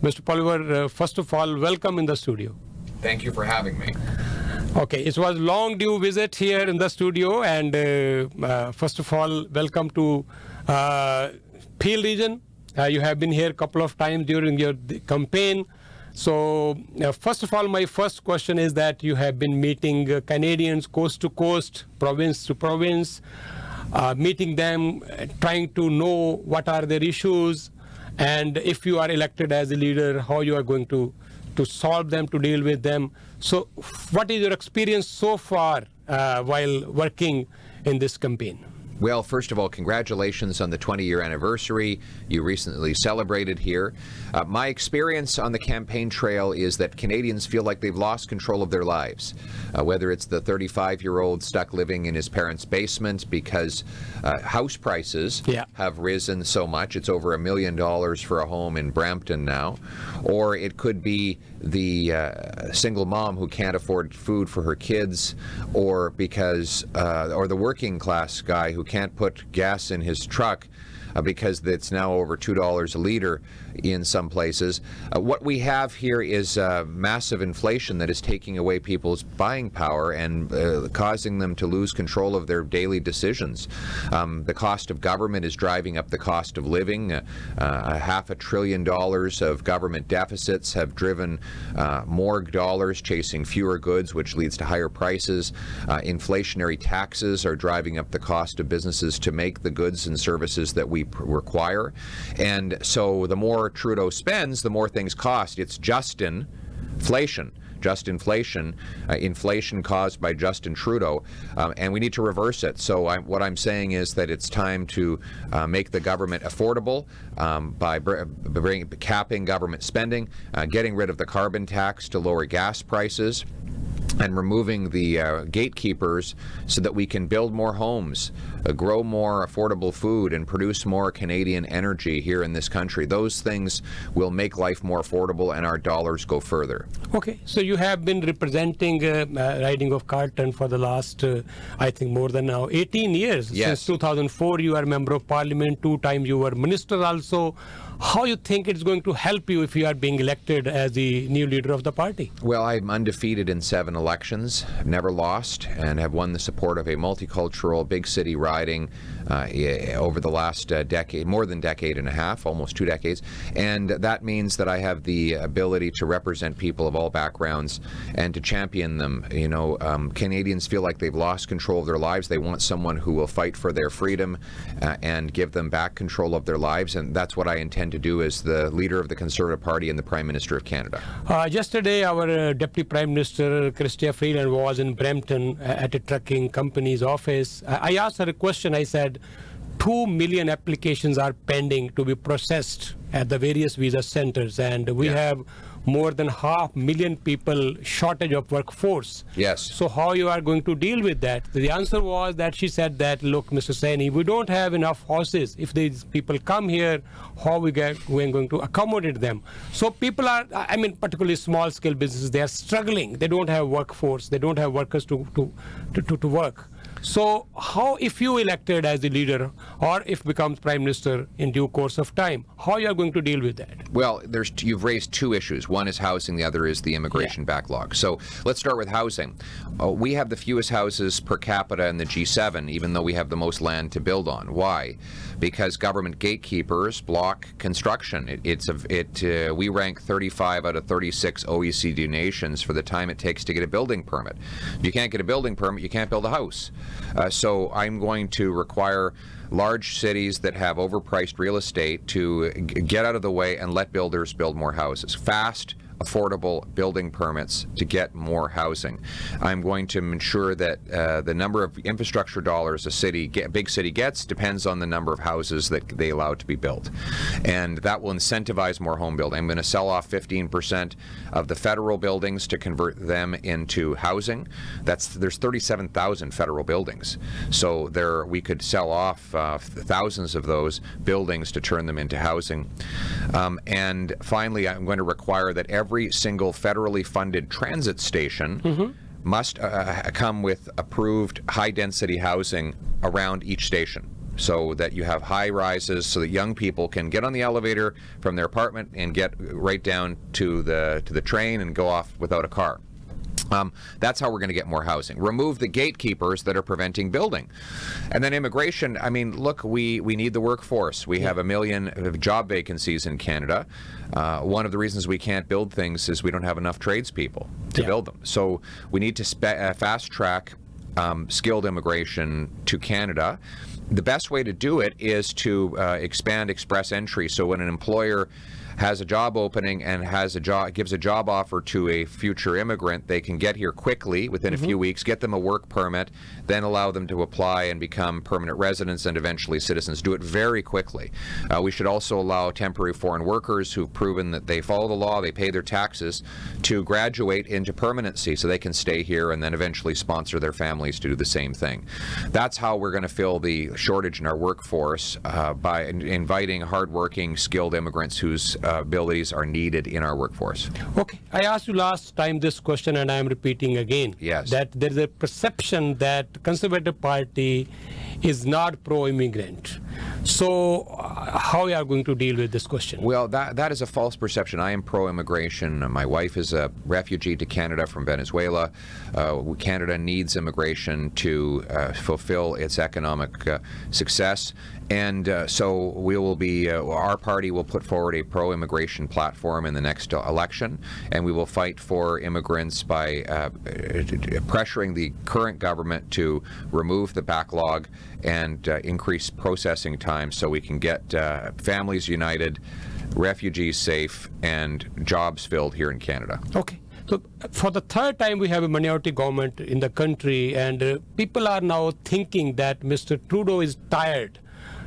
Mr. Poilievre, first of all, welcome in the studio. Thank you for having me. Okay, it was a long due visit here in the studio, and first of all, welcome to Peel region. You have been here a couple of times during your campaign. So first of all, my first question is that you have been meeting Canadians coast to coast, province to province, meeting them, trying to know what are their issues, and if you are elected as a leader, how you are going to solve them, to deal with them. So what is your experience so far while working in this campaign? Well, first of all, congratulations on the 20-year anniversary you recently celebrated here. My experience on the campaign trail is that Canadians feel like they've lost control of their lives, whether it's the 35-year-old stuck living in his parents' basement because house prices have risen so much. It's over $1 million for a home in Brampton now. Or it could be the single mom who can't afford food for her kids, or because or the working class guy who can't put gas in his truck because it's now over $2 a liter in some places. What we have here is massive inflation that is taking away people's buying power and causing them to lose control of their daily decisions. The cost of government is driving up the cost of living. $500 billion of government deficits have driven more dollars chasing fewer goods, which leads to higher prices. Inflationary taxes are driving up the cost of businesses to make the goods and services that we require. And so the more Trudeau spends, the more things cost. It's just inflation. Inflation caused by Justin Trudeau, and we need to reverse it. So what I'm saying is that it's time to make the government affordable by capping government spending, getting rid of the carbon tax to lower gas prices, and removing the gatekeepers so that we can build more homes, grow more affordable food, and produce more Canadian energy here in this country. Those things will make life more affordable and our dollars go further. Okay, so you have been representing riding of Carleton for the last, I think, more than now 18 years. Yes. Since 2004, you are a member of parliament. 2 times you were minister also. How you think it's going to help you if you are being elected as the new leader of the party? Well, I'm undefeated in 7 elections. I've never lost and have won the support of a multicultural big city riding over the last decade, more than decade and a half, almost 2 decades. And that means that I have the ability to represent people of all backgrounds and to champion them. You know, Canadians feel like they've lost control of their lives. They want someone who will fight for their freedom and give them back control of their lives. And that's what I intend to do as the leader of the Conservative Party and the Prime Minister of Canada. Yesterday, our Deputy Prime Minister, Chrystia Freeland, was in Brampton at a trucking company's office. I asked her a question. I said, 2 million applications are pending to be processed at the various visa centers, and we have more than 500,000 people shortage of workforce. Yes. So how you are going to deal with that? The answer was that she said that, look, Mr. Saini, we don't have enough horses. If these people come here, how we're going to accommodate them? So people are, I mean, particularly small scale businesses, they are struggling. They don't have workforce. They don't have workers to work. So how, if you elected as the leader or if becomes prime minister in due course of time, how you are going to deal with that? Well, you've raised 2 issues. One is housing, the other is the immigration backlog. So let's start with housing. We have the fewest houses per capita in the G7, even though we have the most land to build on. Why? Because government gatekeepers block construction. We rank 35 out of 36 OECD nations for the time it takes to get a building permit. If you can't get a building permit, you can't build a house. So I'm going to require large cities that have overpriced real estate to get out of the way and let builders build more houses. Fast, affordable building permits to get more housing. I'm going to ensure that the number of infrastructure dollars a big city gets depends on the number of houses that they allow to be built. And that will incentivize more home building. I'm going to sell off 15% of the federal buildings to convert them into housing. There's 37,000 federal buildings. So we could sell off thousands of those buildings to turn them into housing. And finally, I'm going to require that every single federally funded transit station must come with approved high-density housing around each station. so that you have high rises so that young people can get on the elevator from their apartment and get right down to the train and go off without a car. That's how we're going to get more housing. Remove the gatekeepers that are preventing building. And then immigration, I mean, look, we need the workforce. We have 1 million job vacancies in Canada. One of the reasons we can't build things is we don't have enough tradespeople to build them. So we need to fast track skilled immigration to Canada. The best way to do it is to expand express entry. So when an employer has a job opening and gives a job offer to a future immigrant, they can get here quickly within a few weeks, get them a work permit, then allow them to apply and become permanent residents and eventually citizens. Do it very quickly. We should also allow temporary foreign workers who've proven that they follow the law, they pay their taxes, to graduate into permanency so they can stay here and then eventually sponsor their families to do the same thing. That's how we're going to fill the shortage in our workforce, by inviting hardworking, skilled immigrants whose abilities are needed in our workforce. Okay, I asked you last time this question and I am repeating again. Yes. That there is a perception that Conservative Party is not pro-immigrant. So how are you going to deal with this question? Well, that is a false perception. I am pro-immigration. My wife is a refugee to Canada from Venezuela. Canada needs immigration to fulfill its economic success. And so we will be, our party will put forward a pro-immigration platform in the next election, and we will fight for immigrants by pressuring the current government to remove the backlog and increase processing time so we can get families united, refugees safe, and jobs filled here in Canada. Okay. So for the third time, we have a minority government in the country, and people are now thinking that Mr. Trudeau is tired.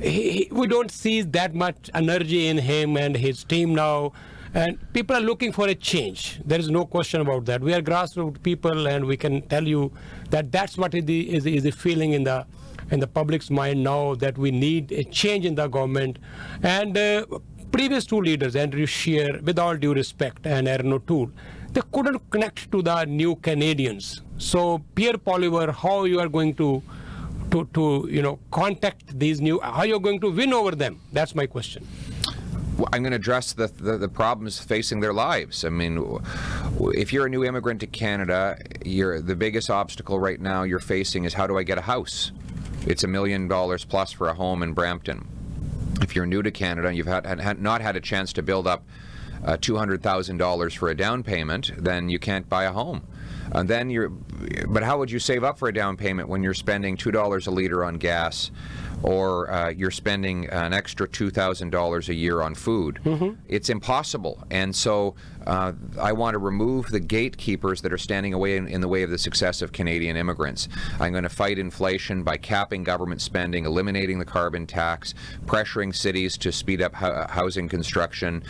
We don't see that much energy in him and his team now, and people are looking for a change. There is no question about that. We are grassroots people, and we can tell you that that's what is the feeling in the public's mind now, that we need a change in the government. And previous two leaders, Andrew Scheer, with all due respect, and Aaron O'Toole, they couldn't connect to the new Canadians. So Pierre Poilievre, how you are going to contact these new, how you're going to win over them? That's my question. Well, I'm going to address the problems facing their lives. I mean, if you're a new immigrant to Canada, the biggest obstacle right now you're facing is, how do I get a house? It's $1 million plus for a home in Brampton. If you're new to Canada and you've not had a chance to build up $200,000 for a down payment, then you can't buy a home. And then but how would you save up for a down payment when you're spending $2 a liter on gas, or you're spending an extra $2,000 a year on food? It's impossible. And so I want to remove the gatekeepers that are standing in the way of the success of Canadian immigrants. I'm going to fight inflation by capping government spending, eliminating the carbon tax, pressuring cities to speed up housing construction,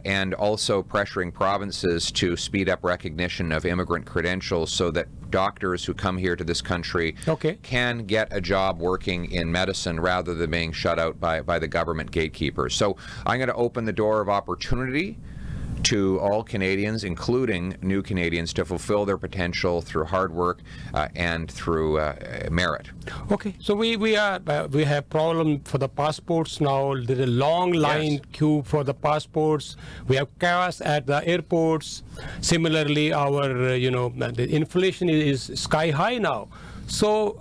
and also pressuring provinces to speed up recognition of immigrant credentials so that doctors who come here to this country can get a job working in medicine rather than being shut out by the government gatekeepers. So I'm going to open the door of opportunity to all Canadians, including new Canadians, to fulfill their potential through hard work and through merit. Okay. So we have problem for the passports now. There's a long line queue for the passports. We have chaos at the airports. Similarly, our the inflation is sky high now. So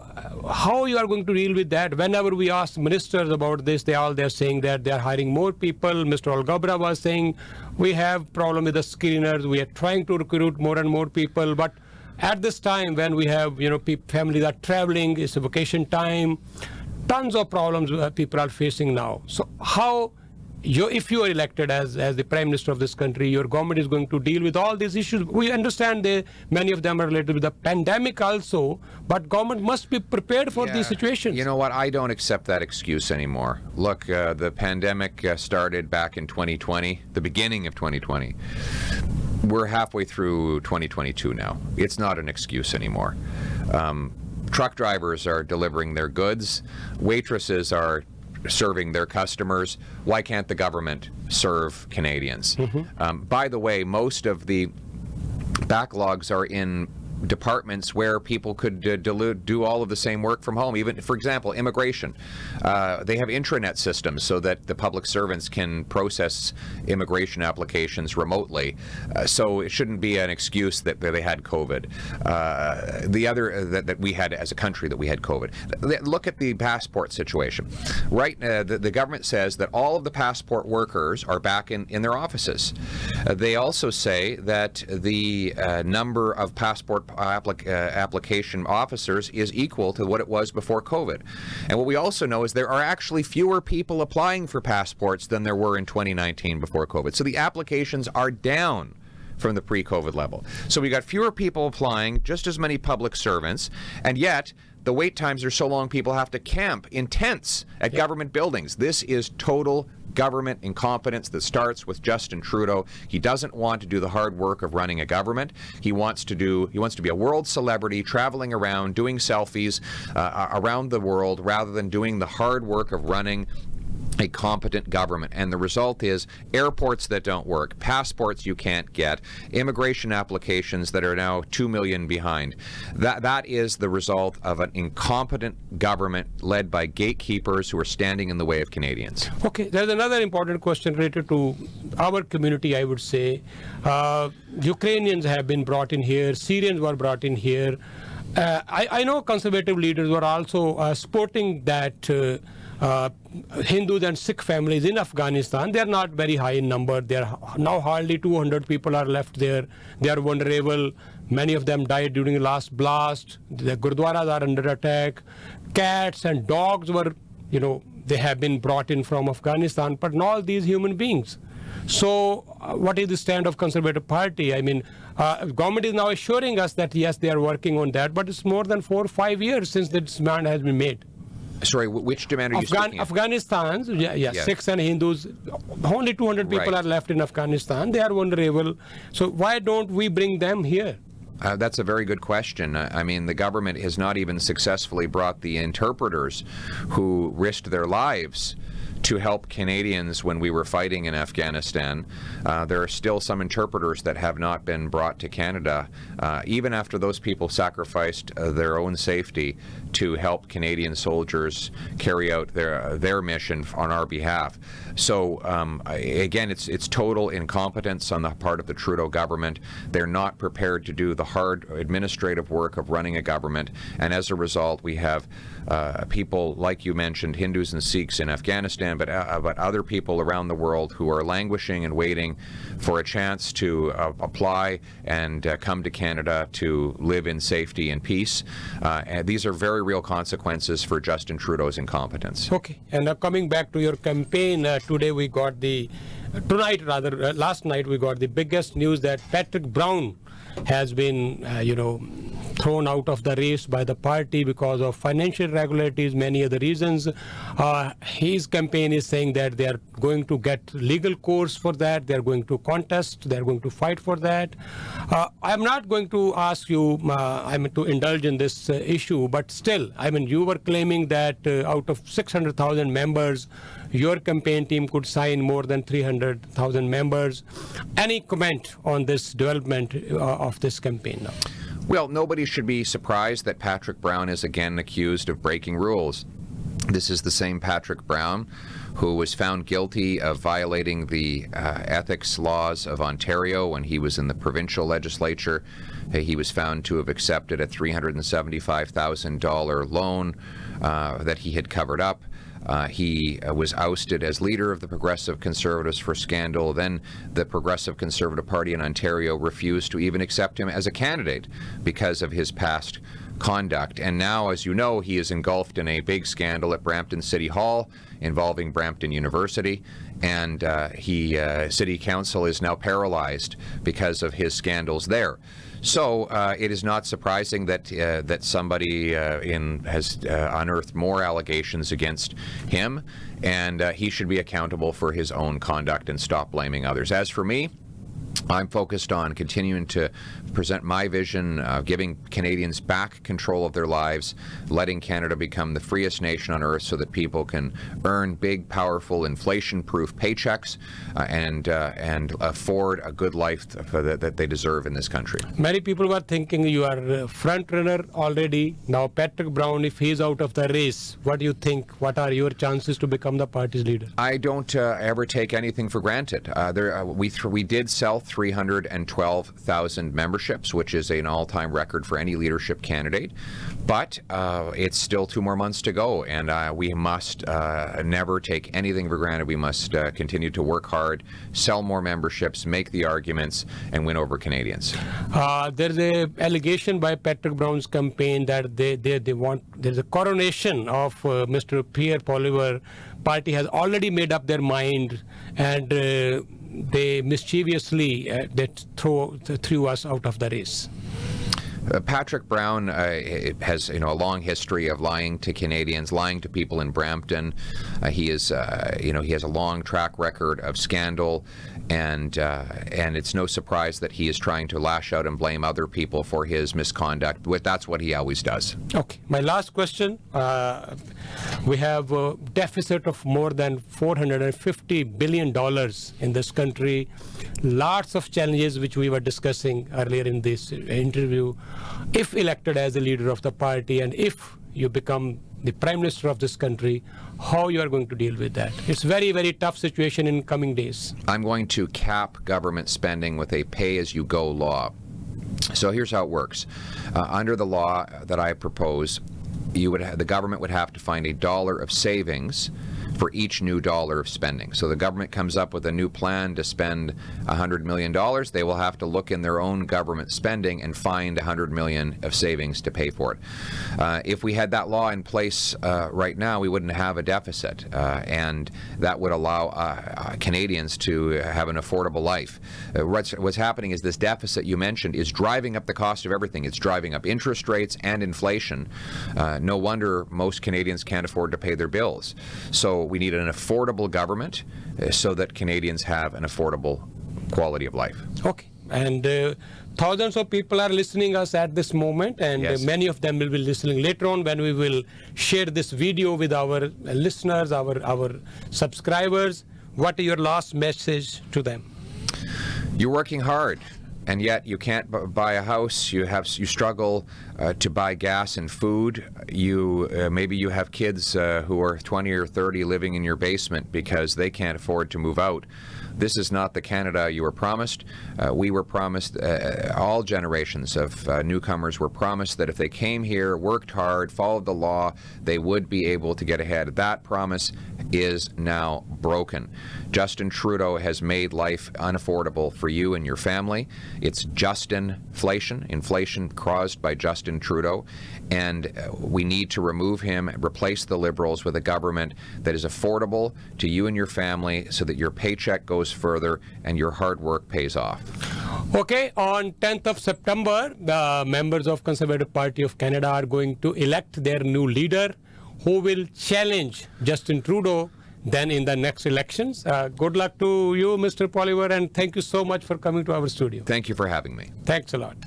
how you are going to deal with that? Whenever we ask ministers about this, they're saying that they are hiring more people. Mr. Alghabra was saying we have problem with the screeners. We are trying to recruit more and more people, but at this time when we have families are traveling, it's a vacation time, tons of problems people are facing now. So how if you are elected as the Prime Minister of this country, your government is going to deal with all these issues? We understand many of them are related with the pandemic also, but government must be prepared for these situations. You know what? I don't accept that excuse anymore. Look, the pandemic started back in 2020, the beginning of 2020. We're halfway through 2022 now. It's not an excuse anymore. Truck drivers are delivering their goods. Waitresses are serving their customers. Why can't the government serve Canadians? By the way, most of the backlogs are in departments where people could do all of the same work from home. Even, for example, immigration. They have intranet systems so that the public servants can process immigration applications remotely. So it shouldn't be an excuse that they had COVID. The other that we had as a country, that we had COVID. Look at the passport situation. Right, the government says that all of the passport workers are back in their offices. They also say that the number of passport application officers is equal to what it was before COVID. And what we also know is there are actually fewer people applying for passports than there were in 2019 before COVID. So the applications are down from the pre-COVID level. So we got fewer people applying, just as many public servants, and yet the wait times are so long people have to camp in tents at government buildings. This is total government incompetence that starts with Justin Trudeau. He doesn't want to do the hard work of running a government. He wants to be a world celebrity, traveling around, doing selfies around the world, rather than doing the hard work of running a competent government. And the result is airports that don't work, passports you can't get, immigration applications that are now 2 million behind. That is the result of an incompetent government led by gatekeepers who are standing in the way of Canadians. Okay, there's another important question related to our community, I would say. Ukrainians have been brought in here, Syrians were brought in here. I know conservative leaders were also supporting that Hindus and Sikh families in Afghanistan. They are not very high in number. There are now hardly 200 people are left there. They are vulnerable. Many of them died during the last blast. The gurdwaras are under attack. Cats and dogs were, they have been brought in from Afghanistan, but not these human beings. So what is the stand of Conservative Party? I mean, government is now assuring us that yes, they are working on that, but it's more than 4 or 5 years since this demand has been made. Sorry, which demand are you speaking of? Afghanistan's, Sikhs and Hindus, only 200 people are left in Afghanistan. They are vulnerable. So why don't we bring them here? That's a very good question. I mean, the government has not even successfully brought the interpreters who risked their lives to help Canadians when we were fighting in Afghanistan. There are still some interpreters that have not been brought to Canada, even after those people sacrificed their own safety to help Canadian soldiers carry out their mission on our behalf. So again, it's total incompetence on the part of the Trudeau government. They're not prepared to do the hard administrative work of running a government, and as a result, we have people, like you mentioned, Hindus and Sikhs in Afghanistan, but other people around the world who are languishing and waiting for a chance to apply and come to Canada to live in safety and peace. And these are very real consequences for Justin Trudeau's incompetence. Okay, and coming back to your campaign, today we got last night we got the biggest news that Patrick Brown has been, thrown out of the race by the party because of financial irregularities, many other reasons. His campaign is saying that they are going to get legal course for that. They are going to contest. They are going to fight for that. I'm not going to ask you, to indulge in this issue, but still, you were claiming that out of 600,000 members, your campaign team could sign more than 300,000 members. Any comment on this development of this campaign now? Well, nobody should be surprised that Patrick Brown is again accused of breaking rules. This is the same Patrick Brown who was found guilty of violating the ethics laws of Ontario when he was in the provincial legislature. He was found to have accepted a $375,000 loan that he had covered up. He was ousted as leader of the Progressive Conservatives for scandal. Then the Progressive Conservative Party in Ontario refused to even accept him as a candidate because of his past conduct. And now, as you know, he is engulfed in a big scandal at Brampton City Hall involving Brampton University. And City Council is now paralyzed because of his scandals there. So it is not surprising that somebody has unearthed more allegations against him, and he should be accountable for his own conduct and stop blaming others. As for me, I'm focused on continuing to present my vision of giving Canadians back control of their lives, letting Canada become the freest nation on earth so that people can earn big, powerful, inflation-proof paychecks and afford a good life that they deserve in this country. Many people were thinking you are a front runner already. Now Patrick Brown, if he is out of the race, what do you think? What are your chances to become the party's leader? I don't ever take anything for granted. We did sell 312,000 memberships, which is an all-time record for any leadership candidate. But it's still 2 more months to go, and we must never take anything for granted. We must continue to work hard, sell more memberships, make the arguments, and win over Canadians. There's a allegation by Patrick Brown's campaign that they want, there's a coronation of Mr. Pierre Poilievre. Party has already made up their mind, and they mischievously threw us out of the race. Patrick Brown has, a long history of lying to Canadians, lying to people in Brampton. He is, he has a long track record of scandal, and it's no surprise that he is trying to lash out and blame other people for his misconduct. That's what he always does. Okay. My last question. We have a deficit of more than $450 billion in this country. Lots of challenges which we were discussing earlier in this interview. If elected as the leader of the party, and if you become the Prime Minister of this country, how you are going to deal with that? It's very, very tough situation in coming days. I'm going to cap government spending with a pay-as-you-go law. So here's how it works. Under the law that I propose, the government would have to find $1 of savings for each new dollar of spending. So the government comes up with a new plan to spend $100 million. They will have to look in their own government spending and find $100 million of savings to pay for it. If we had that law in place right now, we wouldn't have a deficit, and that would allow Canadians to have an affordable life. What's happening is this deficit you mentioned is driving up the cost of everything. It's driving up interest rates and inflation. No wonder most Canadians can't afford to pay their bills. So we need an affordable government so that Canadians have an affordable quality of life. Okay. And thousands of people are listening us at this moment, and Yes. many of them will be listening later on when we will share this video with our listeners, our subscribers. What is your last message to them? You're working hard, and yet you can't buy a house. You struggle to buy gas and food. Maybe you have kids who are 20 or 30 living in your basement because they can't afford to move out. This is not the Canada you were promised. We were promised, all generations of newcomers were promised that if they came here, worked hard, followed the law, they would be able to get ahead. That promise is now broken. Justin Trudeau has made life unaffordable for you and your family. It's just inflation caused by Justin Trudeau, and we need to remove him, replace the Liberals with a government that is affordable to you and your family so that your paycheck goes further and your hard work pays off. Okay, on 10th of September, the members of Conservative Party of Canada are going to elect their new leader who will challenge Justin Trudeau then in the next elections. Good luck to you, Mr. Poilievre, and thank you so much for coming to our studio. Thank you for having me. Thanks a lot.